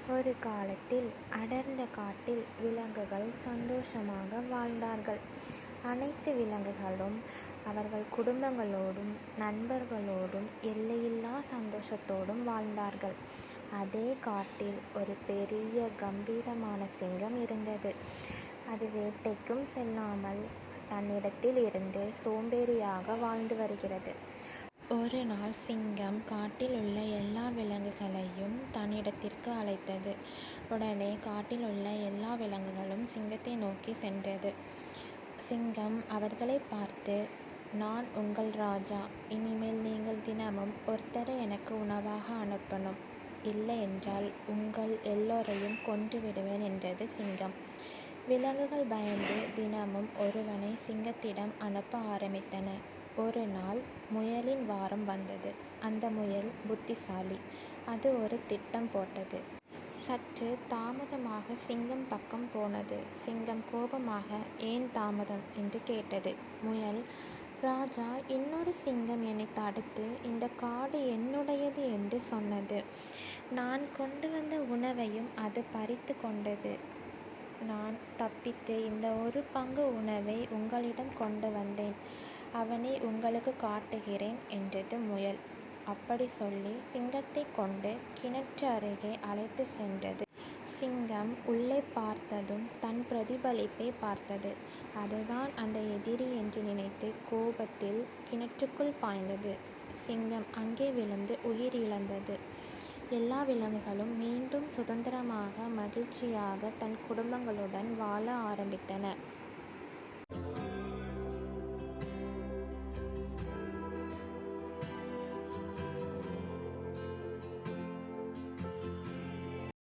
ஒரு காலத்தில் அடர்ந்த காட்டில் விலங்குகள் சந்தோஷமாக வாழ்ந்தார்கள். அனைத்து விலங்குகளும் அவர்கள் குடும்பங்களோடும் நண்பர்களோடும் எல்லையில்லா சந்தோஷத்தோடும் வாழ்ந்தார்கள். அதே காட்டில் ஒரு பெரிய கம்பீரமான சிங்கம் இருந்தது. அது வேட்டைக்கும் செல்லாமல் தன்னிடத்தில் இருந்து சோம்பேறியாக வாழ்ந்து வருகிறது. ஒரு நாள் சிங்கம் காட்டில் உள்ள எல்லா விலங்குகளையும் தன்னிடத்திற்கு அழைத்தது. உடனே காட்டில் உள்ள எல்லா விலங்குகளும் சிங்கத்தை நோக்கி சென்றது. சிங்கம் அவர்களை பார்த்து, "நான் உங்கள் ராஜா. இனிமேல் நீங்கள் தினமும் ஒருத்தரை எனக்கு உணவாக அனுப்பணும். இல்லை என்றால் உங்கள் எல்லோரையும் கொன்று விடுவேன்" என்றது சிங்கம். விலங்குகள் பயந்து தினமும் ஒருவனை சிங்கத்திடம் அனுப்ப ஆரம்பித்தன. ஒரு நாள் முயலின் வாரம் வந்தது. அந்த முயல் புத்திசாலி. அது ஒரு திட்டம் போட்டது. சற்று தாமதமாக சிங்கம் பக்கம் போனது. சிங்கம் கோபமாக, "ஏன் தாமதம்?" என்று கேட்டது. முயல், "ராஜா, இன்னொரு சிங்கம் என்னை தடுத்து இந்த காடு என்னுடையது என்று சொன்னது. நான் கொண்டு வந்த உணவையும் அது பறித்து கொண்டது. நான் தப்பித்து இந்த ஒரு பங்கு உணவை உங்களிடம் கொண்டு வந்தேன். அவனை உங்களுக்கு காட்டுகிறேன்" என்றது முயல். அப்படி சொல்லி சிங்கத்தை கொண்டு கிணற்று அருகே அழைத்து சென்றது. சிங்கம் உள்ளே பார்த்ததும் தன் பிரதிபலிப்பை பார்த்தது. அதுதான் அந்த எதிரி என்று நினைத்து கோபத்தில் கிணற்றுக்குள் பாய்ந்தது. சிங்கம் அங்கே விழுந்து உயிரிழந்தது. எல்லா விலங்குகளும் மீண்டும் சுதந்திரமாக மகிழ்ச்சியாக தன் குடும்பங்களுடன் வாழ ஆரம்பித்தன.